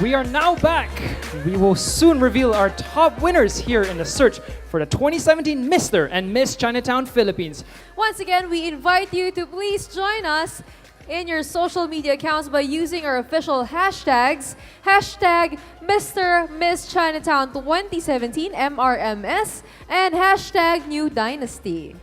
We are now back. We will soon reveal our top winners here in the search for the 2017 Mr. and Miss Chinatown Philippines. Once again, we invite you to please join us in your social media accounts by using our official hashtags, hashtag Mr. Miss Chinatown 2017 MRMS and hashtag New Dynasty.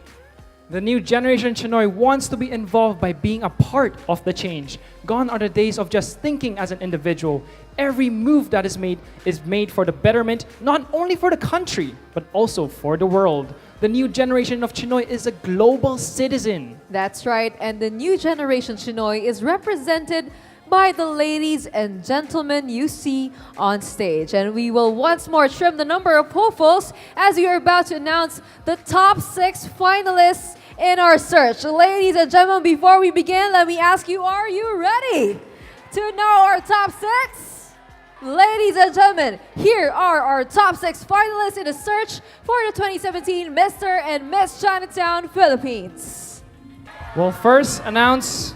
The new generation Chinoy wants to be involved by being a part of the change. Gone are the days of just thinking as an individual. Every move that is made for the betterment, not only for the country, but also for the world. The new generation of Chinoy is a global citizen. That's right, and the new generation Chinoy is represented by the ladies and gentlemen you see on stage. And we will once more trim the number of hopefuls as we are about to announce the top 6 finalists in our search. Ladies and gentlemen, before we begin, let me ask you, are you ready to know our top 6? Ladies and gentlemen, here are our top 6 finalists in the search for the 2017 Mr. and Miss Chinatown Philippines. We'll first announce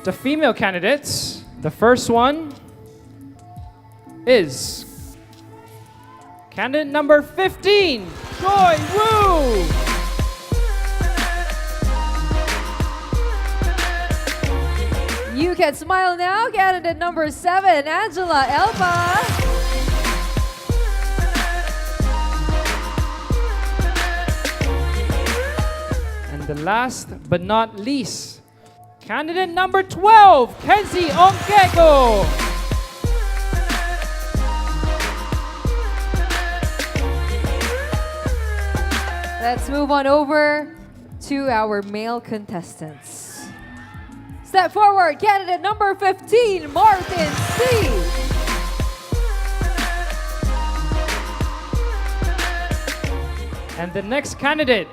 the female candidates. The first one is candidate number 15, Joy Woo. You can smile now. Candidate number 7, Angela Elba. And the last but not least, candidate number 12, Kenzie Ongkeko. Let's move on over to our male contestants. Step forward, candidate number 15, Martin C. And the next candidate,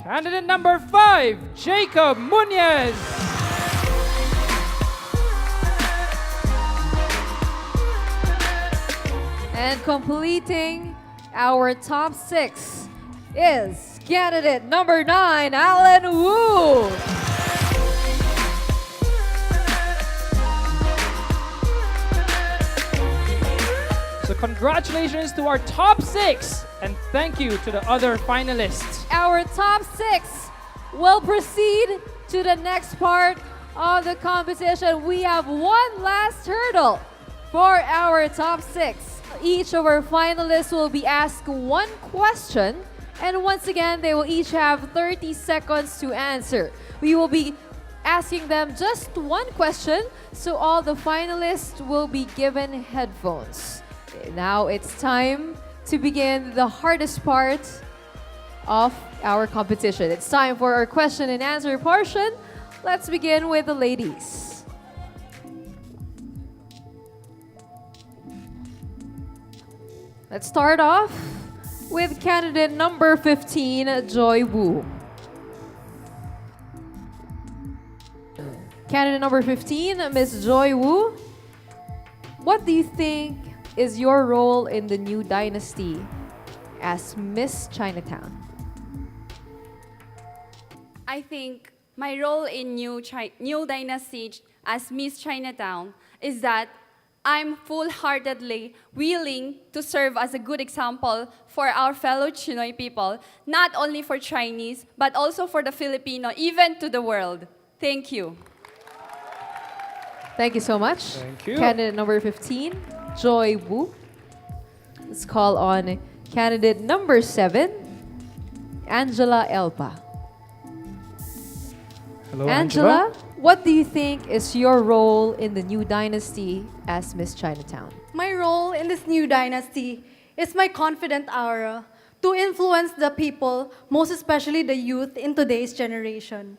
candidate number 5, Jacob Munez. And completing our top 6 is candidate number 9, Alan Wu. So congratulations to our top 6 and thank you to the other finalists. Our top 6 will proceed to the next part of the competition. We have one last hurdle for our top 6. Each of our finalists will be asked one question, and once again, they will each have 30 seconds to answer. We will be asking them just one question, so all the finalists will be given headphones. Now it's time to begin the hardest part of our competition. It's time for our question and answer portion. Let's begin with the ladies. Let's start off with candidate number 15, Joy Woo. Candidate number 15, Miss Joy Woo. What do you think is your role in the new dynasty as Miss Chinatown? I think my role in New Dynasty as Miss Chinatown is that I'm full-heartedly willing to serve as a good example for our fellow Chinoy people, not only for Chinese, but also for the Filipino, even to the world. Thank you. Thank you so much. Thank you. Candidate number 15, Joy Woo. Let's call on candidate number 7, Angela Elpa. Hello, Angela, what do you think is your role in the new dynasty as Miss Chinatown? My role in this new dynasty is my confident aura to influence the people, most especially the youth in today's generation.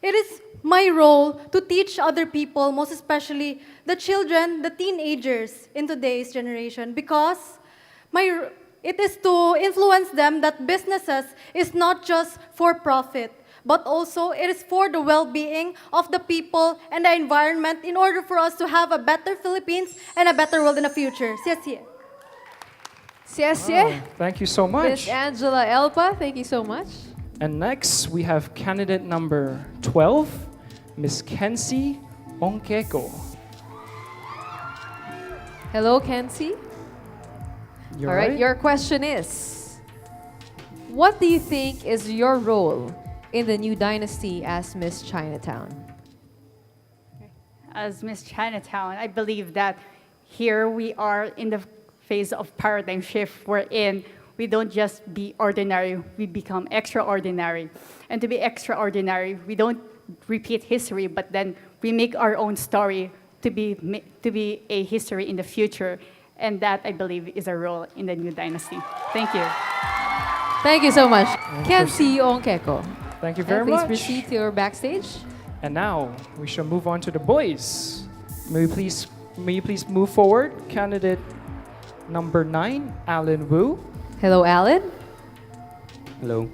It is my role to teach other people, most especially the children, the teenagers in today's generation, because it is to influence them that businesses is not just for profit, but also it is for the well-being of the people and the environment in order for us to have a better Philippines and a better world in the future. Xie xie. Oh, thank you so much. Miss Angela Elpa, thank you so much. And next, we have candidate number 12, Miss Kenzie Ongkeko. Hello, Kenzie. You're All right, your question is, what do you think is your role in the new dynasty as Miss Chinatown? As Miss Chinatown, I believe that here we are in the phase of paradigm shift wherein we don't just be ordinary, we become extraordinary. And to be extraordinary, we don't repeat history, but then we make our own story to be a history in the future. And that, I believe, is our role in the new dynasty. Thank you. Thank you so much. Kenzie Onkeko. Thank you very Please much. proceed to your backstage. And now we shall move on to the boys. May you please move forward, candidate number 9, Alan Wu. Hello, Alan. Hello，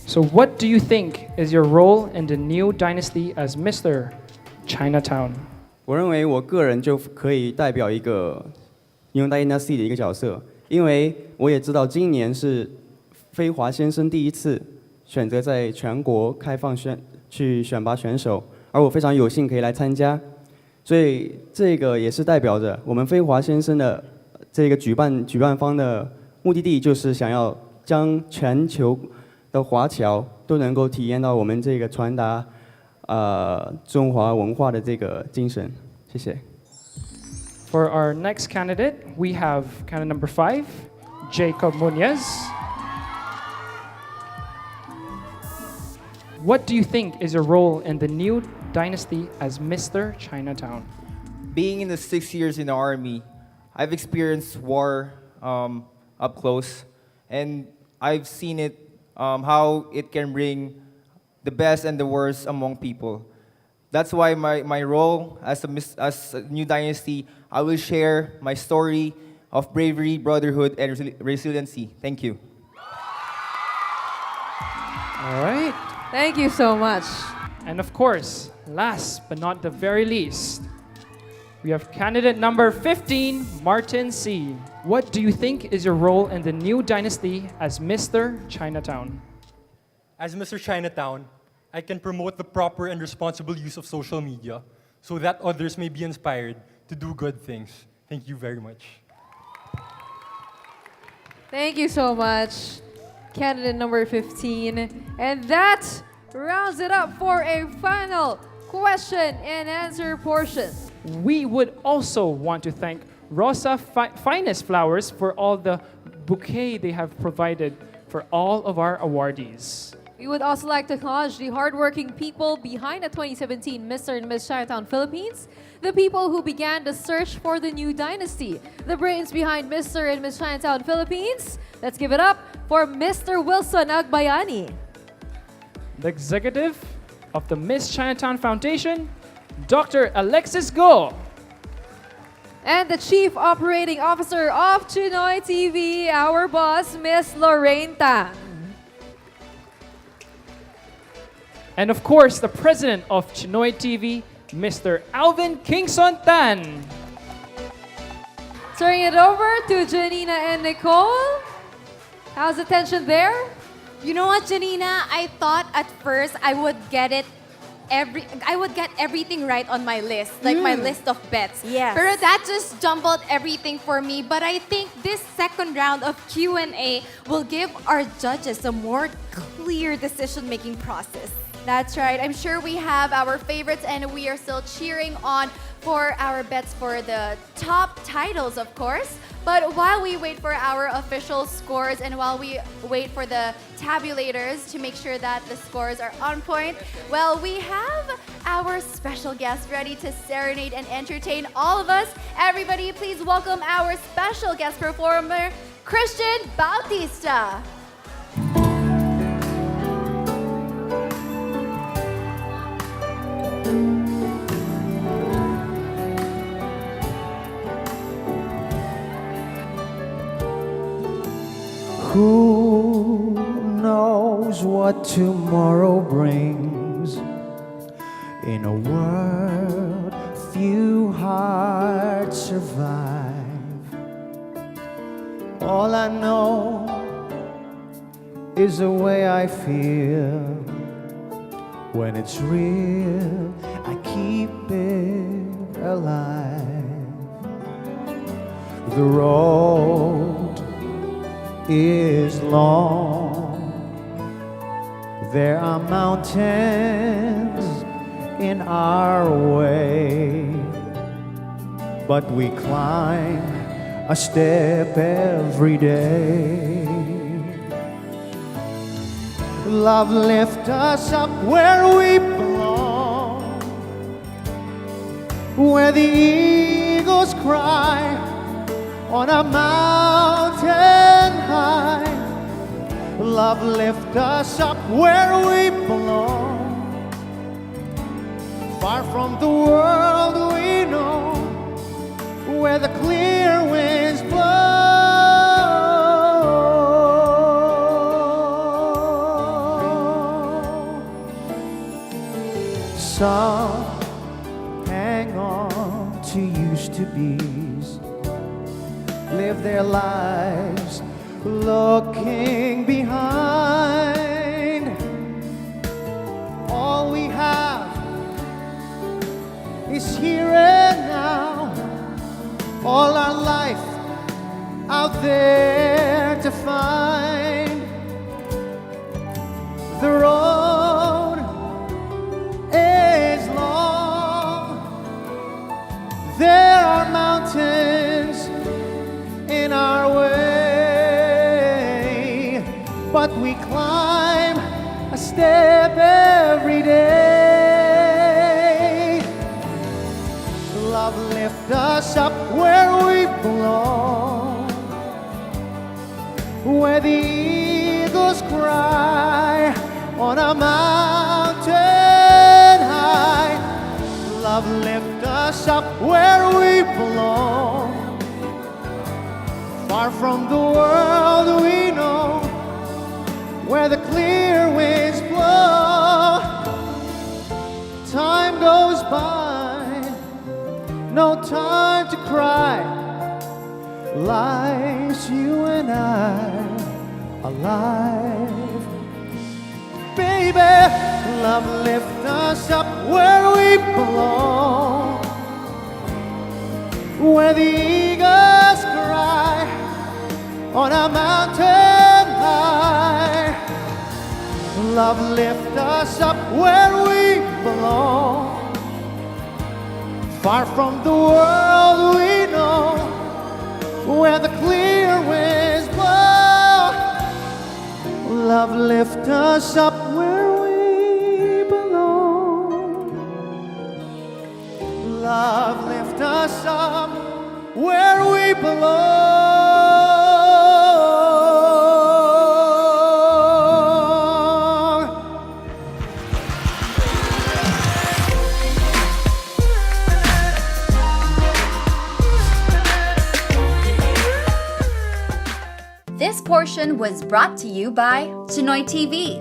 So what do you think is your role in the new dynasty as Mr. Chinatown? 我认为我个人就可以代表一个 New Dynasty 的一个角色，因为我也知道今年是飞华先生第一次选择在全国开放去选拔选手，而我非常有幸可以来参加，所以这个也是代表着我们飞华先生的这个举办方的目的地，就是想要将全球的华侨都能够体验到我们这个传达中华文化的这个精神。谢谢。 For our next candidate, we have candidate number 5, Jacob Munoz. What do you think is your role in the new dynasty as Mr. Chinatown? Being in the 6 years in the army, I've experienced war up close, and I've seen it how it can bring the best and the worst among people. That's why my role as a new dynasty, I will share my story of bravery, brotherhood, and resiliency. Thank you. All right. Thank you so much. And of course, last but not the very least, we have candidate number 15, Martin C. What do you think is your role in the new dynasty as Mr. Chinatown? As Mr. Chinatown, I can promote the proper and responsible use of social media so that others may be inspired to do good things. Thank you very much. Thank you so much, candidate number 15. And that rounds it up for a final question and answer portion. We would also want to thank Rosa Finest Flowers for all the bouquet they have provided for all of our awardees. We would also like to acknowledge the hardworking people behind the 2017 Mr. and Miss Chinatown Philippines, the people who began the search for the new dynasty, the brains behind Mr. and Miss Chinatown Philippines. Let's give it up for Mr. Wilson Agbayani. The executive of the Miss Chinatown Foundation, Dr. Alexis Go. And the Chief Operating Officer of Chinoy TV, our boss, Miss Lorraine Tan. And of course, the president of Chinoy TV, Mr. Alvin Kingston Tan. Turning it over to Janina and Nicole. How's the tension there? You know what, Janina? I thought at first I would get everything right on my list, like my list of bets. Yes. Pero that just jumbled everything for me. But I think this second round of Q&A will give our judges a more clear decision-making process. That's right. I'm sure we have our favorites and we are still cheering on for our bets for the top titles, of course. But while we wait for our official scores and while we wait for the tabulators to make sure that the scores are on point, well, we have our special guest ready to serenade and entertain all of us. Everybody, please welcome our special guest performer, Christian Bautista. Who knows what tomorrow brings? In a world few hearts survive. All I know is the way I feel. When it's real, I keep it alive. The road is long. There are mountains in our way, but we climb a step every day. Love lift us up where we belong, where the eagles cry on a mountain high. Love lift us up where we belong, far from the world we know, where the clear winds blow. Some hang on to used to be's, live their lives looking behind. All we have is here and now, all our life out there to find. The road is long, there are mountains in our way, but we climb a step every day. Love lift us up where we belong, where the eagles cry on a mountain high. Love lift us up where we belong, far from the world we know, where the clear winds blow. Time goes by, no time to cry. Life's you and I alive. Baby, love lift us up where we belong, where the eagles cry on a mountain high. Love lift us up where we belong, far from the world we know, where the clear winds blow. Love lift us up where we belong. Love lift us up where we belong. This portion was brought to you by Chinoy TV,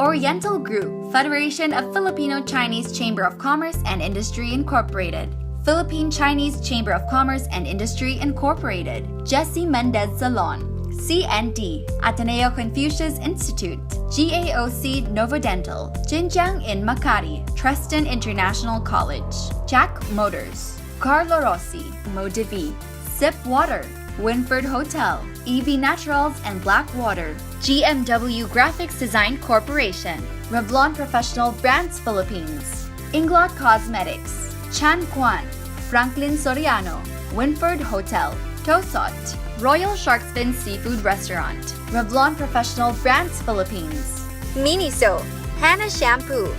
Oriental Group, Federation of Filipino Chinese Chamber of Commerce and Industry Incorporated, Philippine Chinese Chamber of Commerce and Industry Incorporated, Jesse Mendez Salon, CND, Ateneo Confucius Institute, GAOC Novodental, Jinjiang in Makati, Treston International College, Jack Motors, Carlo Rossi, Modivi, Sip Water, Winford Hotel, EV Naturals and Blackwater, GMW Graphics Design Corporation, Revlon Professional Brands Philippines, Inglot Cosmetics, Chan Kwan, Franklin Soriano, Winford Hotel, Tosot, Royal Shark's Fin Seafood Restaurant, Revlon Professional Brands Philippines, Miniso, Hannah Shampoo,